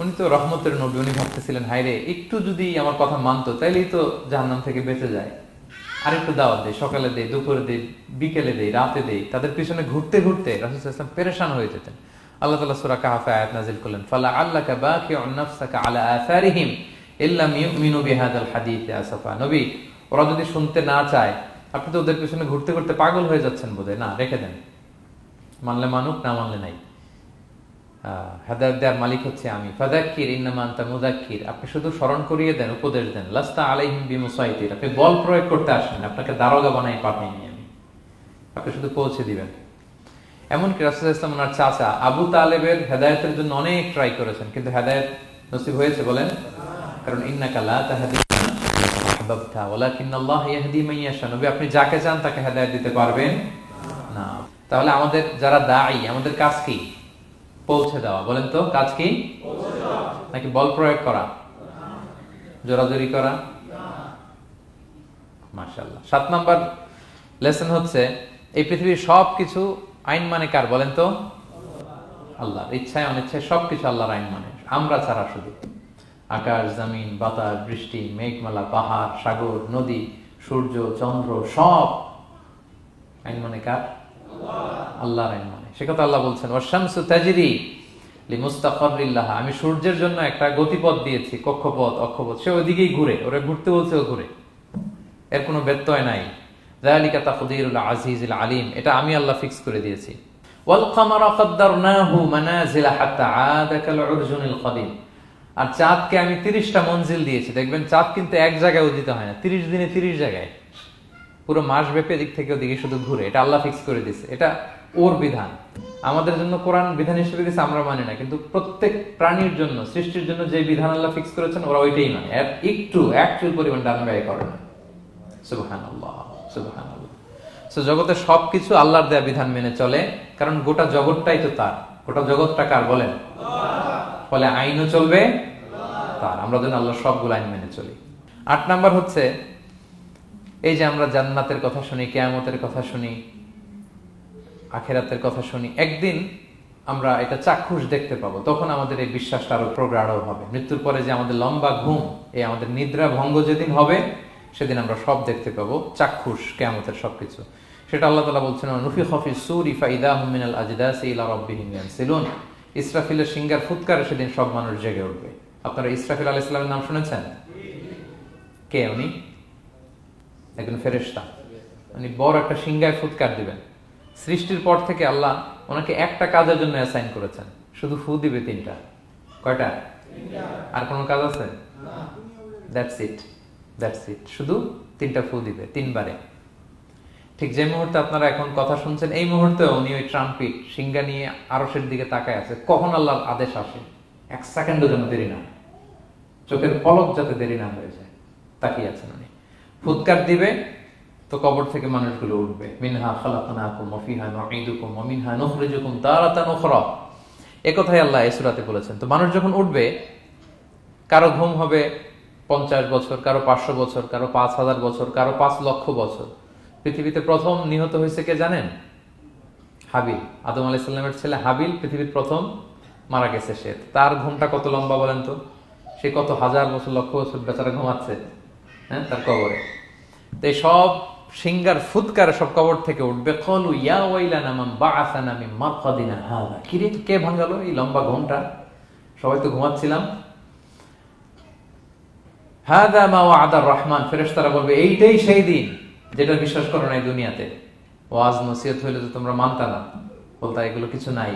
উনি তো রহমতের নবী, উনি ভাবতেছিলেন হায়রে একটু যদি আমার কথা মানতো তাইলেই তো জাহান্নাম থেকে বেঁচে যায়, আর একটু দাওয়াত দেই, সকালে দেই, দুপুরে দেই, বিকেলে দেই, রাতে দেই। তাদের পিছনে ঘুরতে ঘুরতে রাসূল সাল্লাল্লাহু আলাইহি ওয়াসাল্লাম পেরেশান হয়ে যেতেন। আল্লাহ তাআলা সূরা কাহফে আয়াত নাযিল করলেন, ফালা আল্লাকা বাকিউন নাফসাকা আলা আসারিহিম ইল্লাম ইউমিনু বিহাদাল হাদীসি আসাফা। নবী, ওরা যদি শুনতে না চায়, আপনি তো ওদের পিছনে ঘুরতে ঘুরতে পাগল হয়ে যাচ্ছেন বোধহয়, না রেখে দেন, মানলে মানুক, না মানলে নাই। হেদায়েত দেওয়ার মালিক হচ্ছে আমি। ফাযাক্কির ইন্নামা আনতা মুযাক্কির, আপনি শুধু স্মরণ করিয়ে দেন, উপদেশ দেন। লাস্তা আলাইহিম বিমুসাইতির, আপনি বল প্রয়োগ করতে আসেন, আপনাকে দারোগা বানাই পাঠাইনি আমি, আপনি শুধু পৌঁছে দিবেন। এমনকি রাসূল সাল্লাল্লাহু আলাইহি ওয়াসাল্লাম ওনার চাচা আবু তালেবের হেদায়েতের জন্য অনেক ট্রাই করেছেন, কিন্তু হেদায়েত নসিব হয়েছে বলেন? কারণ ইন্নাকা লা তাহদি মান আহবাবতা ওয়ালাকিন্নাল্লাহ ইয়াহদি মান ইয়াশা। নবী, আপনি যাকে চান তাকে হেদায়েত দিতে পারবেন না। তাহলে আমাদের যারা দাঈ, আমাদের কাজ কি? পৌঁছে দেওয়া। বলেন তো, কাজ কি? নাকি বল প্রয়োগ করা, জোরাজোরি করা? মাশাআল্লাহ। 7 নাম্বার লেসন হচ্ছে, এই পৃথিবীর সবকিছু আইন মানে কার? বলেন তো? আল্লাহর। ইচ্ছায় অনিচ্ছায় সবকিছু আল্লাহর আইন মানে, আমরা ছাড়া শুধু। আকাশ, জমিন, বাতাস, বৃষ্টি, মেঘমালা, পাহাড়, সাগর, নদী, সূর্য, চন্দ্র, সব আইন মানে কার? আল্লাহর আইন মানে। সে কথা আল্লাহ বলছেন, ওয়াশ-শামসু তাজরি লিমুস্তাকাররিল লাহা, আমি সূর্যের জন্য একটা গতিপথ দিয়েছি, কক্ষপথ, অক্ষপথ, সে ওইদিকেই ঘুরে, ওরা ঘুরতে বলছে ও ঘুরে, এর কোনো ব্যত্যয় নাই। যালিকা তাকদীরুল আজিজিল আলিম, এটা আমি আল্লাহ ফিক্স করে দিয়েছি। ওয়াল কামারা কাদ্দারনাহু মানাজিলা হাত্তা আদা কাল উরজুনিল কদিম, আর চাঁদকে আমি 30টা মঞ্জিল দিয়েছি। দেখবেন চাঁদ কিন্তু এক জায়গায় উদিত হয় না, 30 দিনে 30 জায়গায়, পুরো মাস ব্যাপী এদিক থেকে ওদিকে শুধু ঘুরে। এটা আল্লাহ ফিক্স করে দিয়েছে, এটা ওর বিধান। আমাদের জন্য কোরআন বিধান হিসেবে দিয়েছে, আমরা মানি না, কিন্তু প্রত্যেক প্রাণীর জন্য, সৃষ্টির জন্য যে বিধান আল্লাহ ফিক্স করেছেন ওরা ওইটাই মানে, এর একটু অ্যাকচুয়াল পরিমাণ দাম ব্যয় করে না। সুবহানাল্লাহ, সুবহানাল্লাহ। সো জগতে সবকিছু আল্লাহর দেয়া বিধান মেনে চলে, কারণ গোটা জগৎটাই তো তার। গোটা জগৎটা কার বলেন? ফলে আইনও চলবে তার। আমরা যেন আল্লাহর সবগুলো আইন মেনে চলি। 8 নাম্বার হচ্ছে, এই যে আমরা জান্নাতের কথা শুনি, কিয়ামতের কথা শুনি, আখিরাতের কথা শুনি, একদিন আমরা এটা চাক্ষুষ দেখতে পাবো, তখন আমাদের এই বিশ্বাসটা আরো প্রগাঢ় হবে। মৃত্যুর পরে যে আমাদের লম্বা ঘুম, এই আমাদের নিদ্রা ভঙ্গ যেদিন হবে, সেদিন আমরা সব দেখতে পাবো, চাক্ষুষ কিয়ামতের সবকিছু। সেটা আল্লাহ তাআলা বলছেন, নুফিখা ফিস সূরি ফাইদাহুম মিনাল আজদাসি ইলা রাব্বিহিম ইয়ানসিলুন, ইসরাফিলের সিংহার ফুৎকারে সেদিন সব মানুষ জেগে উঠবে। আপনারা ইসরাফিল আলাইহিস সালামের নাম শুনেছেন? কে উনি? একজন ফেরেশতা। উনি বড় একটা সিংহায় ফুৎকার দিবেন। সৃষ্টির পর থেকে আল্লাহ ওনাকে একটা কাজের জন্য অ্যাসাইন করেছেন, শুধু ফু দিবে 3টা। কয়টা? আর কোনো কাজ আছে? দ্যাটস ইট, দ্যাটস ইট, শুধু 3টা ফু দিবে 3 বারে। ঠিক যে মুহূর্তে আপনারা এখন কথা শুনছেন, এই মুহূর্তে উনি ওই ট্রাম্পিট সিংহা নিয়ে আরশের দিকে তাকায় আছে, কখন আল্লাহর আদেশ আসে, 1 সেকেন্ডও যেন দেরি না, চোখের পলক যাতে দেরি না হয়ে যায়, তাকিয়ে আছেন উনি। ফুৎকার দিবে তো কবর থেকে মানুষগুলো উঠবে। মিনহা খালাকনাকুম ওয়া ফিহা নুঈদুকুম ওয়া মিনহা নুখরিজুকুম তারাতান উখরা, এই কথাই আল্লাহ এই সূরাতে বলেছেন। তো মানুষ যখন উঠবে, কারো ঘুম হবে 50 বছর, কারো 500 বছর, কারো 5000 বছর, কারো 5 লক্ষ বছর। পৃথিবীতে প্রথম নিহত হয়েছে কে জানেন? হাবিল। আদম আলাইহিস সালামের ছেলে হাবিল পৃথিবীর প্রথম মারা গেছে। সে, তার ঘুমটা কত লম্বা বলেন তো? সে কত হাজার বছর, লক্ষ বছর বেচারা ঘুমাচ্ছে, হ্যাঁ, তার কবরে। তো এই সব সিংহার ফুৎকারে সব কবর থেকে উঠবে। ক্বালু ইয়া ওয়াইলানা মান বাআসানা মিন মারকাদিনা হাযা, কি রে, কে ভাঙালো এই লম্বা ঘুমটা? সবাই তো ঘুমাচ্ছিলাম। হাযা মা ওয়া'দার রহমান, ফেরেশতারা বলবে এইটাই সেই দিন যেটা বিশ্বাস করো না এই দুনিয়াতে। ওয়াজ নসিহত হইলে তো তোমরা মানতা না, বলতা এগুলো কিছু নাই।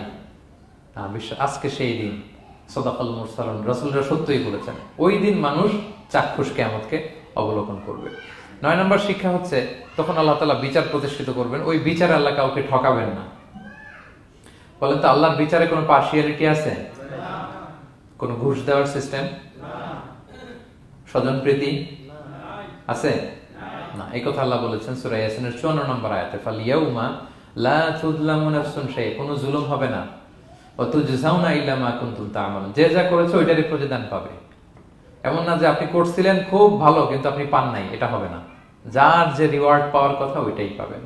বিশ্বাস, আজকে সেই দিন। সাদাকাল মুরসালুন, রাসূলরা সত্যই বলেছেন। ওই দিন মানুষ চাক্ষুষ কিয়ামতকে অবলোকন করবে। 9 নম্বর শিক্ষা হচ্ছে, তখন আল্লাহ তাআলা বিচার প্রতিষ্ঠিত করবেন। ওই বিচারে আল্লাহ কাউকে ঠকাবেন না। বলেন তো, আল্লাহর বিচারে কোনো পার্সিয়ালিটি আছে? কোনো ঘুষ দেওয়ার সিস্টেম? স্বজনপ্রীতি আছে না? এই কথা আল্লাহ বলেছেন সূরা ইয়াসিনের 54 নম্বর আয়াতে, ফাল ইয়াউমা লা তুযলামু নাফসুন শাইআ, কোনো জুলুম হবে না। ওয়াতুজজাউনা ইল্লা মা কুনতুম তা'মালুন, যে যা করেছে ওইটারই প্রতিদান পাবে। এমন না যে আপনি করছিলেন খুব ভালো কিন্তু আপনি পান নাই, এটা হবে না। যার যে রিওয়ার্ড পাওয়ার কথা ওইটাই পাবেন,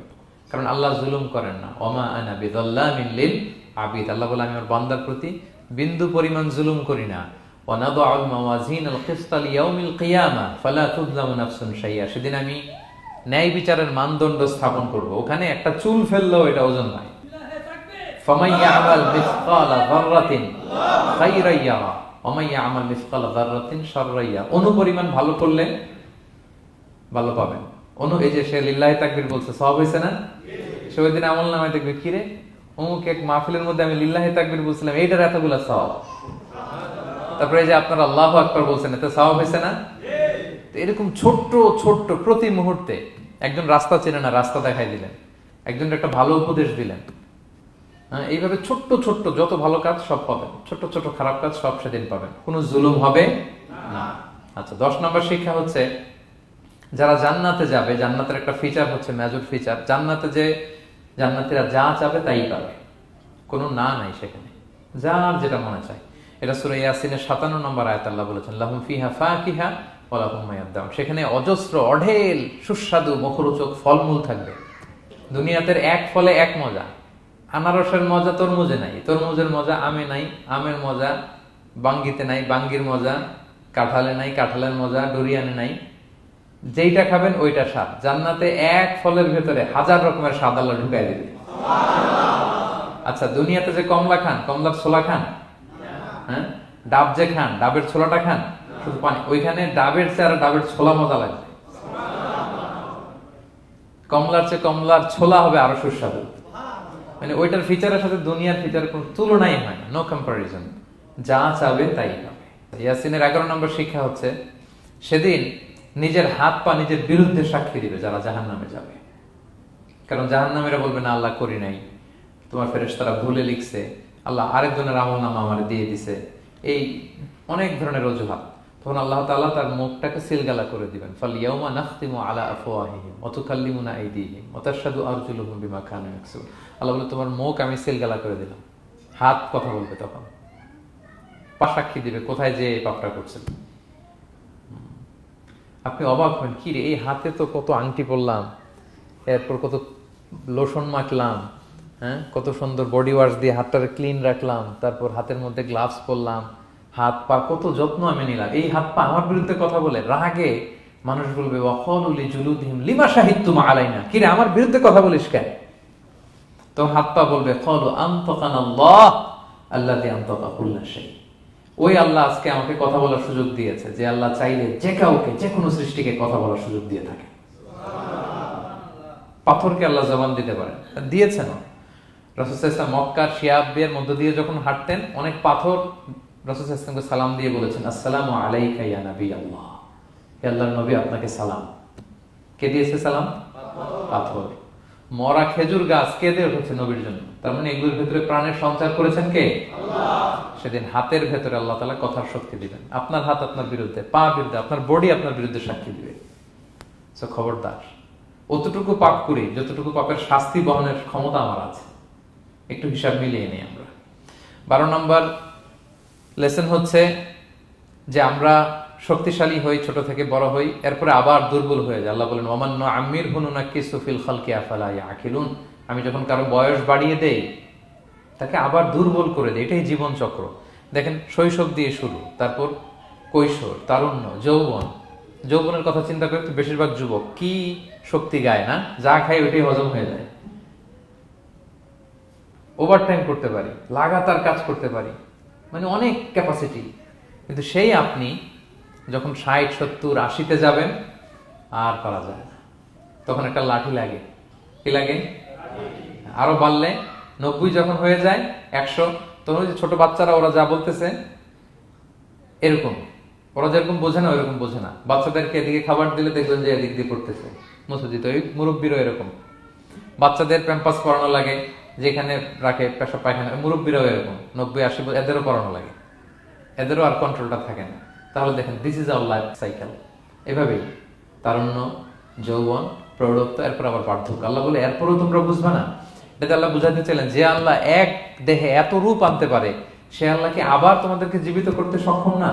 কারণ আল্লাহ জুলুম করেন না। ওমা আনা বিযাল্লামিন লিল আবিদ, আল্লাহ বলে আমি আমার বান্দার প্রতি বিন্দু পরিমাণ জুলুম করি না। ওয়া নাদউল মাওয়াজিনাল কিসতা লিয়াউমিল কিয়ামা ফালা তুযলামু নাফসুন শাইআ, সেদিন আমি ন্যায় বিচারের মানদণ্ড স্থাপন করব, ওখানে একটা চুল ফেললেও এটা ওজন নাই। ফামান ইয়ামাল মিসকালা যাররাতিন খায়রান ইয়ারা ওয়া মান ইয়ামাল মিসকালা যাররাতিন শাররান ইয়ারা, অনুপরিমাণ ভালো করলে ভালো পাবেন। এই যে সে লিল্লাহি তাকবীর বলছে, সওয়াব হইছে না? সে ওই দিন আমলনামায় দেখবে কি রে, অমুক এক মাহফিলের মধ্যে আমি লিল্লাহি তাকবীর বলছিলাম, এইটার এতগুলা সওয়াব। তারপরে এই যে আপনারা আল্লাহু আকবার বলছেন, এতে সওয়াব হইছে না? তো এরকম ছোট্ট ছোট্ট প্রতি মুহূর্তে, একজন রাস্তা চেনে না, রাস্তা দেখাই দিলেন, একজন একটা ভালো উপদেশ দিলেন, হ্যাঁ, এইভাবে ছোট্ট ছোট্ট যত ভালো কাজ সব পাবেন, ছোট্ট ছোট্ট খারাপ কাজ সব সেদিন পাবেন, কোনো জুলুম হবে না। আচ্ছা, 10 নম্বর শিক্ষা হচ্ছে, যারা জান্নাতে যাবে, জান্নাতের একটা ফিচার হচ্ছে, মেজর ফিচার, জান্নাতে যে জান্নাতীরা যা চাবে তাই পাবে, কোনো না নাই সেখানে, যার যেটা মনে চায়। এটা সূরা ইয়াসিনের 57 নম্বর আয়াত, আল্লাহ বলেছেন লাহুম ফিহা ফাকিহা ওয়া লাহুম মা ইয়াদদাউন, সেখানে অজস্র অঢেল সুস্বাদু মুখরোচক ফলমূল থাকবে। দুনিয়াতে এক ফলে এক মজা, আনারসের মজা তরমুজে নাই, তরমুজের মজা আমে নাই, আমের মজা বাঙ্গিতে নাই, বাঙ্গির মজা কাঁঠালে নাই, কাঁঠালের মজা ডুরিয়ানে নাই। যেইটা খাবেন ওইটা স্বাদ। জান্নাতে এক ফলের ভেতরে 1000 রকমের স্বাদ আল্লাহ ঢুকাই দিবে। আচ্ছা, দুনিয়াতে যে কমলা খান, কমলার ছোলা খান, হ্যাঁ, ডাব যে খান, ডাবের ছোলাটা খান, শুধু পানি, ওইখানে ডাবের চেয়ে আর ডাবের ছোলা মজা লাগবে। কমলার চেয়ে কমলার ছোলা হবে আরো সুস্বাদু, মানে ওইটার ফিচারের সাথে দুনিয়ার ফিচারের কোনো তুলনাই হয় না, নো কম্পারিজন। যা চাবে তাই পাবে। ইয়াসিনের 11 নম্বর শিক্ষা হচ্ছে, সেদিন নিজের হাত পা নিজের বিরুদ্ধে সাক্ষী দিবে যারা জাহান্নামে যাবে। কারণ জাহান্নামীরা বলবে না আল্লাহ করি নাই, তোমার ফেরেশতারা ভুলে লিখছে, আল্লাহ আরেকজনের আমলনামা আমার দিয়ে দিছে, এই অনেক ধরনের অজুহাত। তখন আল্লাহ তাআলা তার মুখটাকে সিলগালা করে দিবেন। ফালইয়াউমা নাখতিমু আলা আফওয়াহিহিম ওয়া তুকাল্লিমুনা আইদিহিম ওয়া তাশহাদু আরজুলুহুম বিমা কানু ইয়াকসিবুন। আল্লাহ বলে তোমার মুখ আমি সিলগালা করে দিলাম, হাত কথা বলবে, তখন পা সাক্ষী দিবে কোথায় যে পাপটা করছেন। আপনি অবাক হন, কি রে, এই হাতে তো কত আংটি পরলাম, এরপর কত লোশন মাখলাম, হ্যাঁ, কত সুন্দর বডি ওয়াশ দিয়ে হাতটাকে ক্লিন রাখলাম, তারপর হাতের মধ্যে গ্লাভস পরলাম, হাত পা কত যত্ন আমি নিলাম, এই হাত পা আমার বিরুদ্ধে কথা বলে। রাগে মানুষ বলবে ওয়াকালু লিজুলুদিহিম লিমা শাহিদতুম আলাইনা, কি রে আমার বিরুদ্ধে কথা বলিস কেন? তো হাত পা বলবে ক্বালু আনতাকানাল্লাহ আল্লাযী আনতাকা কুল্লা শাই, ওই আল্লাহ আজকে আমাকে কথা বলার সুযোগ দিয়েছে, যে আল্লাহ চাইলে যে কাউকে, যে কোনো সৃষ্টিকে কথা বলার সুযোগ দিয়ে থাকে। পাথরকে আল্লাহ জবান দিতে পারে, দিয়েছেন। রাসূল সাল্লাল্লাহু আলাইহি ওয়াসাল্লাম মক্কার শিয়াবের মধ্য দিয়ে যখন হাঁটতেন, অনেক পাথর রাসূল সাল্লাল্লাহু আলাইহি ওয়াসাল্লামকে সালাম দিয়ে বলেছেন, আসসালামু আলাইকা ইয়া নবী আল্লাহ, হে আল্লাহর নবী আপনাকে সালাম। কে দিয়েছে সালাম? পাথর। মরা খেজুর গাছ কেঁদে উঠেছে নবীর জন্য, তার মানে এগুলোর ভিতরে প্রাণের সঞ্চার করেছেন কে? আল্লাহ। সেদিন হাতের ভেতরে আল্লাহ তাআলা কথার শক্তি দিবেন। আপনার হাত আপনার বিরুদ্ধে, পা বিরুদ্ধে, আপনার বডি আপনার বিরুদ্ধে সাক্ষী দিবে। সো খবরদার, অতটুকু পাপ করি যতটুকু পাপের শাস্তি বহনের ক্ষমতা আমার আছে, একটু হিসাব মিলিয়ে নিই আমরা। 12 নম্বর লেসন হচ্ছে যে আমরা শক্তিশালী হই, ছোট থেকে বড় হই, এরপরে আবার দুর্বল হয়ে যায়। আল্লাহ বলেন ওমান নুআম্মিরহু নুনাক্কিসু ফিল খালকি আফালা ইয়াকিলুন, আমি যখন কারো বয়স বাড়িয়ে দেই তাকে আবার দুর্বল করে দেই। এটাই জীবন চক্র। দেখেন, শৈশব দিয়ে শুরু, তারপর কৈশোর, তারুণ্য, যৌবন। যৌবনের কথা চিন্তা করে তো বেশিরভাগ যুবক কি শক্তি গায় না, যা খাই ওইটাই হজম হয়ে যায়, ওভারটাইম করতে পারি, লাগাতার কাজ করতে পারি, মানে অনেক ক্যাপাসিটি। কিন্তু সেই আপনি যখন 60, 70, 80-তে যাবেন আর পারা যায় না, তখন একটা লাঠি লাগে। কি লাগে? আরো বাড়লে 90 যখন হয়ে যায়, 100, তখন ওই যে ছোট বাচ্চারা ওরা যা বলতেছে এরকম, ওরা যেরকম বোঝে না ওইরকম বোঝে না। বাচ্চাদেরকে এদিকে খাবার দিলে দেখবেন যে এদিক দিয়ে পড়তেছে মসজিদ। ওই মুরব্বীরাও এরকম, বাচ্চাদের প্যাম্পাস পরানো লাগে, যেখানে রাখে পেশাব পায়খানা, মুরব্বীরাও এরকম 90, 80 এদেরও পরানো লাগে, এদেরও আর কন্ট্রোলটা থাকে না। তাহলে দেখেন, this is our life cycle. এভাবেই তারুণ্য, যৌবন, প্রৌঢ়ত্ব, এরপর আবার বার্ধক্য। আল্লাহ বলে এরপরও তোমরা বুঝবা না, এটা আল্লাহ বুঝাতে চাইলেন যে আল্লাহ এক দেহে এত রূপ আনতে পারে, সে আল্লাহ কি আবার তোমাদেরকে জীবিত করতে সক্ষম না?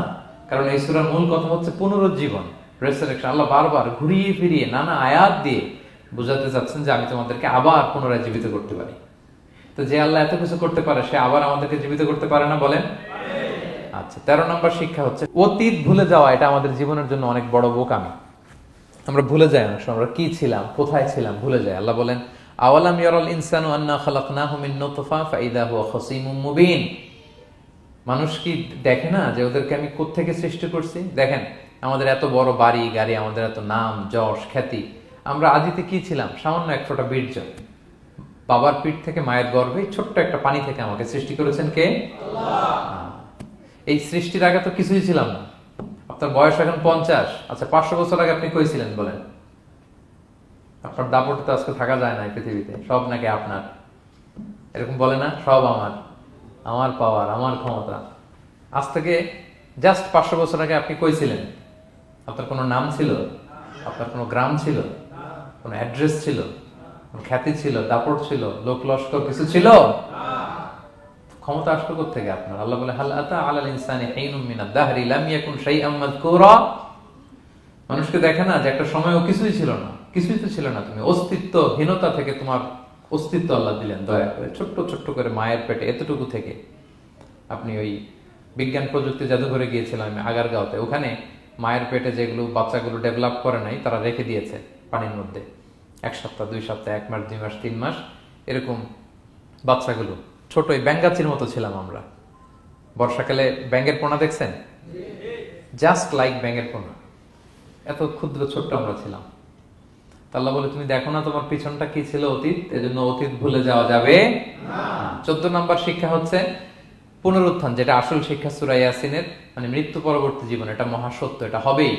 কারণ এই সূরার মূল কথা হচ্ছে পুনরুজ্জীবন, রেসারেকশন। আল্লাহ বারবার ঘুরিয়ে ফিরিয়ে নানা আয়াত দিয়ে বুঝাতে চাচ্ছেন যে আমি তোমাদেরকে আবার পুনরায় জীবিত করতে পারি। তো যে আল্লাহ এত কিছু করতে পারে, সে আবার আমাদেরকে জীবিত করতে পারে না? বলেন। আচ্ছা, 13 নম্বর শিক্ষা হচ্ছে অতীত ভুলে যাওয়া। এটা আমাদের জীবনের জন্য অনেক বড় বোকামি। আমরা ভুলে যাই অনেক সময় আমরা কি ছিলাম, কোথায় ছিলাম, ভুলে যাই। আল্লাহ বলেন, আওয়ালাম ইয়ারাল ইনসানু আন্না খালাকনাহু মিন নুতফা ফাইদা হুয়া খাসীমুম মুবিন। মানুষ কি দেখে না যে ওদেরকে আমি কোত্থেকে সৃষ্টি করছি? দেখেন, আমাদের এত বড় বাড়ি গাড়ি, আমাদের এত নাম যশ খ্যাতি, আমরা আদিতে কি ছিলাম? সামান্য এক ফোঁটা বীর্য। বাবার পিঠ থেকে, মায়ের গর্ভে ছোট্ট একটা পানি থেকে আমাকে সৃষ্টি করেছেন কে? আল্লাহ। এই সৃষ্টির আগে তো কিছুই ছিলাম না। আপনার বয়স এখন 50। আচ্ছা, 500 বছর আগে আপনি কই ছিলেন বলেন? আপনার দাপটে তো আজকে থাকা যায় না এই পৃথিবীতে। সব নাকি আপনার, এরকম বলে না? সব আমার, আমার পাওয়ার, আমার ক্ষমতা। আজ থেকে জাস্ট 500 বছর আগে আপনি কই ছিলেন? আপনার কোনো নাম ছিল? আপনার কোনো গ্রাম ছিল? কোনো অ্যাড্রেস ছিল? কোনো খ্যাতি ছিল? দাপট ছিল? লোক লস্কর কিছু ছিল? ক্ষমতা আসলো কোত্থেকে আপনার? আল্লাহ বলে, হাল আতা আলাল ইনসানি হিনুম মিনাদ দাহরি লাম ইয়াকুন শাইআম মাযকুরা। মানুষকে দেখে না যে একটা সময়ও কিছুই ছিল না? কিছুই তো ছিল না। তুমি অস্তিত্বহীনতা থেকে তোমার অস্তিত্ব আল্লাহ দিলেন দয়া করে, ছোট্ট ছোট্ট করে মায়ের পেটে এতটুকু থেকে। আপনি ওই বিজ্ঞান প্রযুক্তি জাদুঘরে গিয়েছিলাম আমি আগারগাঁওতে, ওখানে মায়ের পেটে যেগুলো বাচ্চাগুলো ডেভেলপ করে নাই, তারা রেখে দিয়েছে পানির মধ্যে 1 সপ্তাহ 2 সপ্তাহ 1 মাস 2 মাস 3 মাস এরকম বাচ্চাগুলো ছোট, ওই ব্যাঙ্গাচির মতো ছিলাম আমরা। বর্ষাকালে ব্যাঙের পোনা দেখছেন? জাস্ট লাইক ব্যাঙের পোনা, এত ক্ষুদ্র ছোট্ট আমরা ছিলাম। আল্লাহ বলে, তুমি দেখো না তোমার পিছনটা কি ছিল? অতীত। এজন্য অতীত ভুলে যাওয়া যাবে না। 14 নম্বর শিক্ষা হচ্ছে পুনরুত্থান, যেটা আসল শিক্ষা সূরা ইয়াসিনের, মানে মৃত্যু পরবর্তী জীবন। এটা মহাসত্য, এটা হবেই।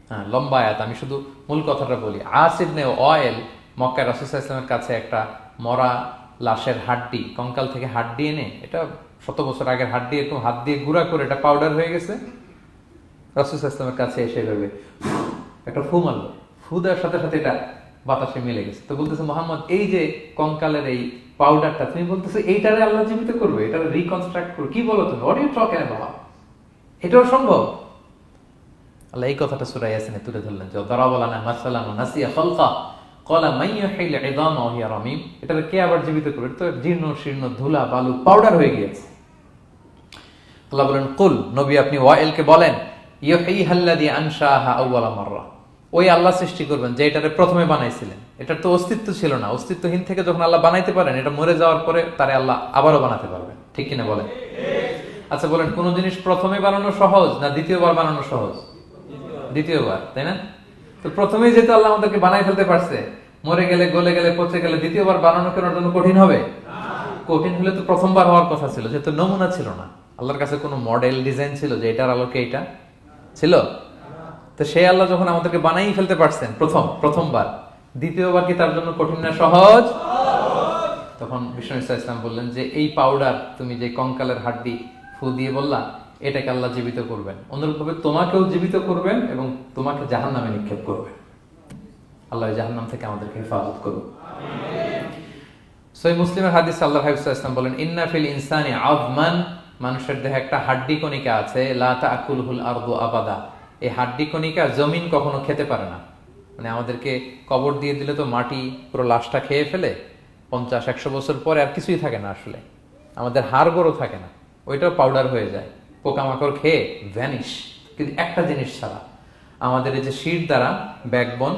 হ্যাঁ, লম্বা আয়াত, আমি শুধু মূল কথাটা বলি। আস ইবনে ওয়াইল মক্কায় রাসূল সাল্লাল্লাহু আলাইহি ওয়াসাল্লামের কাছে একটা মরা লাশের হাড্ডি, কঙ্কাল থেকে হাড্ডি এনে, এটা 100 বছর আগের হাড্ডি, এরকম হাত দিয়ে গুঁড়া করে এটা পাউডার হয়ে গেছে। রাসূল সাল্লাল্লাহু আলাইহি ওয়াসাল্লামের কাছে এসে ভেবে একটা ফু মারলো, ফু দেওয়ার সাথে সাথে এটা বাতাসে মিলে গেছে। তো বলতেছে, মুহাম্মদ, এই যে কঙ্কালের এই পাউডারটা, তুমি বলতেছো এইটারে আল্লাহ জীবিত করবে, এটারে রিকনস্ট্রাক্ট করবে? কি বলো তুমি? What you talking about? এটাও সম্ভব? আল্লাহ এই কথাটা সূরা ইয়াসিনে তুলে ধরলেন যে দারাবা লানা মাসালান ওয়া নাসিয়া খালকা ক্বালা মান ইউহিল ইযামা ওয়া হিয়া রামীম। এটারে কে আবার জীবিত করবে? এটা তো জীর্ণ শীর্ণ ধুলা বালু পাউডার হয়ে গিয়েছে। আল্লাহ বলেন, কুল, নবী আপনি ওয়াইলকে বলেন, ইউহিহাল্লাযী আনশাহা আউওয়ালা মাররা। ওই আল্লাহ সৃষ্টি করবেন যে এটারে প্রথমে বানাইছিলেন। এটার তো অস্তিত্ব ছিল না। অস্তিত্বহীন থেকে যখন আল্লাহ বানাইতে পারেন, এটা মরে যাওয়ার পরে তারে আল্লাহ আবারও বানাতে পারবেন। ঠিক কিনা বলেন? আচ্ছা বলেন, কোন জিনিস প্রথমে বানানো সহজ না দ্বিতীয়বার বানানো সহজ? দ্বিতীয়বার, তাই না? তো প্রথমেই যেহেতু আল্লাহ আমাদেরকে বানাই ফেলতে পারছে, মরে গেলে গলে গেলে পচে গেলে দ্বিতীয়বার বানানো কেন জন্য কঠিন হবে? কঠিন হলে তো প্রথমবার হওয়ার কথা ছিল, যেহেতু নমুনা ছিল না। আল্লাহর কাছে কোনো মডেল ডিজাইন ছিল যে এটার আলোকে এটা ছিল? তো সেই আল্লাহ যখন আমাদেরকে বানাই ফেলতে পারছেন প্রথমবার, দ্বিতীয়বার কি তার জন্য কঠিন না সহজ? তখন বিষ্ণু ইসলাম বললেন যে এই পাউডার, তুমি যে কঙ্কালের হাড্ডি ফু দিয়ে বললা, এটাকে আল্লাহ জীবিত করবেন, অনুরূপভাবে তোমাকেও জীবিত করবেন এবং তোমাকে জাহান্নামে নিক্ষেপ করবেন। আল্লাহ জাহান্নাম থেকে আমাদেরকে হেফাজত করুন। সহিহ মুসলিমের হাদিস, আল্লাহর হাবিব সাল্লাল্লাহু আলাইহি ওয়াসাল্লাম বলেন, ইন্না ফিল ইনসানি আযমান, মানুষের দেহে একটা হাড্ডি কণিকা আছে, লা তাকুলহুল আরদু আবাদা। এই হাড্ডি কণিকা জমিন কখনো খেতে পারে না। মানে আমাদেরকে কবর দিয়ে দিলে তো মাটি পুরো লাশটা খেয়ে ফেলে, 50-100 বছর পরে আর কিছুই থাকে না। আসলে আমাদের হাড় গোড়ও থাকে না, ওইটাও পাউডার হয়ে যায়, পোকামাকড় খেয়ে ভ্যানিশ। কিন্তু একটা জিনিস ছাড়া, আমাদের এই যে শির দ্বারা ব্যাকবোন,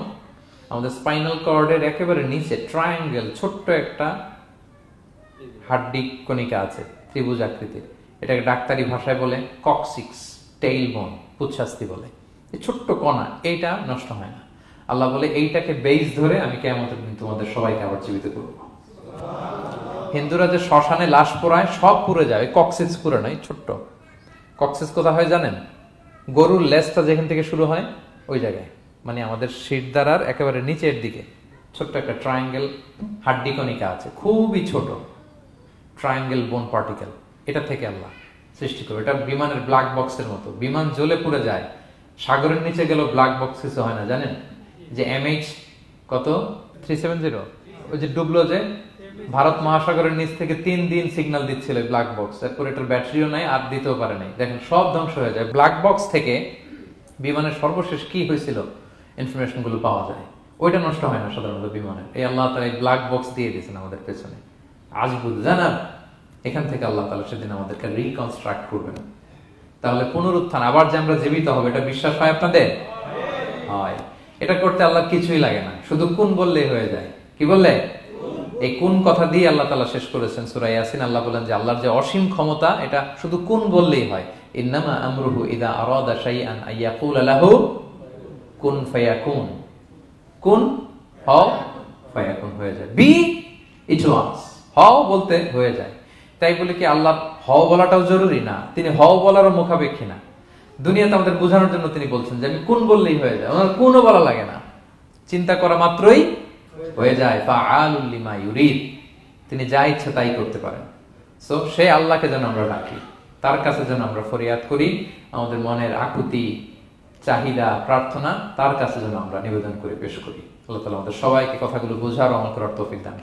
আমাদের স্পাইনাল কর্ডের একেবারে নিচে ট্রায়াঙ্গেল ছোট্ট একটা হাড্ডি কণিকা আছে, ত্রিভুজ আকৃতির। এটাকে ডাক্তারি ভাষায় বলে কক্সিক্স টেইল বোন, পুচ্ছাস্তি বলে। এই ছোট্ট কণা, এইটা নষ্ট হয় না। আল্লাহ বলে, এইটাকে বেইস ধরে আমি কিয়ামতের দিন তোমাদের সবাইকে আবার জীবিত করব। হিন্দুরা যে শ্মশানে লাশ পোড়ায়, সব পুড়ে যায়, কক্সিক্স পুরো নয়, ছোট্ট কক্সিক্স কোথা হয় জানেন? গরুর লেজটা যেখান থেকে শুরু হয় ওই জায়গায়, মানে আমাদের শিরদাঁড়ার একেবারে নিচের দিকে ছোট্ট একটা ট্রায়াঙ্গেল হাড্ডি কণিকা আছে, খুবই ছোট ট্রায়াঙ্গেল বোন পার্টিকেল। এটা থেকে আল্লাহ সৃষ্টি করবে। এটা বিমানের ব্ল্যাক বক্সের মতো, বিমান জ্বলে পুড়ে যায়। সাগরের নিচে গেল ব্ল্যাক বক্স কিছু হয় না, জানেন? যে MH কত 370, ওই যে ডুবলো যে ভারত মহাসাগরের নিচ থেকে 3 দিন সিগন্যাল দিচ্ছিল ব্ল্যাক বক্স, এরপর এটার ব্যাটারিও নাই, আর দিতেও পারে নাই। দেখেন সব ধ্বংস হয়ে যায়। ব্ল্যাক বক্স থেকে বিমানের সর্বশেষ কি হয়েছিল ইনফরমেশন গুলো পাওয়া যায়, ওইটা নষ্ট হয় না সাধারণত বিমানের। এই আল্লাহ তাআলা এই ব্ল্যাক বক্স দিয়ে দিয়েছেন আমাদের পেছনে। আজবুল জানাব, এখান থেকে আল্লাহ তাআলা সেদিন আমাদেরকে রিকনস্ট্রাক্ট করবেন। তাহলে পুনরুত্থান, আবার যে আমরা জীবিত হবে, এটা বিশ্বাস হয় আপনাদের? হয়। এটা করতে আল্লাহ কিছুই লাগে না, শুধু কুন বললেই হয়ে যায়। কি বললে? এই কুন কথা দিয়ে আল্লাহ তাআলা শেষ করেছেন সূরা ইয়াসিন। আল্লাহ বলেন যে আল্লাহর যে অসীম ক্ষমতা, এটা শুধু কুন বললেই হয়। ইন্নামা আমরুহু ইযা আরাদা শাইআন আইয়াকুলা লাহু কুন ফায়াকুন। কুন হও, ফায়াকুন হয়ে যায়। বি ইট ওয়ান্স, হও বলতে হয়ে যায়। তাই বলে কি আল্লাহ হও বলাটাও জরুরি না? তিনি হও বলারও মুখাপেক্ষী না। দুনিয়াতে আমাদের বোঝানোর জন্য তিনি বলছেন যে আমি কুন বললেই হয়ে যায়, ওনার কুনও বলা লাগে না, চিন্তা করা মাত্রই হয়ে যায়। ফাআলুল লিমা ইউরিদ, তিনি যা ইচ্ছা তাই করতে পারেন। সো সেই আল্লাহকে যেন আমরা ডাকি, তার কাছে যেন আমরা ফরিয়াদ করি, আমাদের মনের আকুতি, চাহিদা, প্রার্থনা তার কাছে যেন আমরা নিবেদন করে পেশ করি। আল্লাহ তাআলা আমাদের সবাইকে কথাগুলো বোঝার ও আমল করার তৌফিক দান করুন।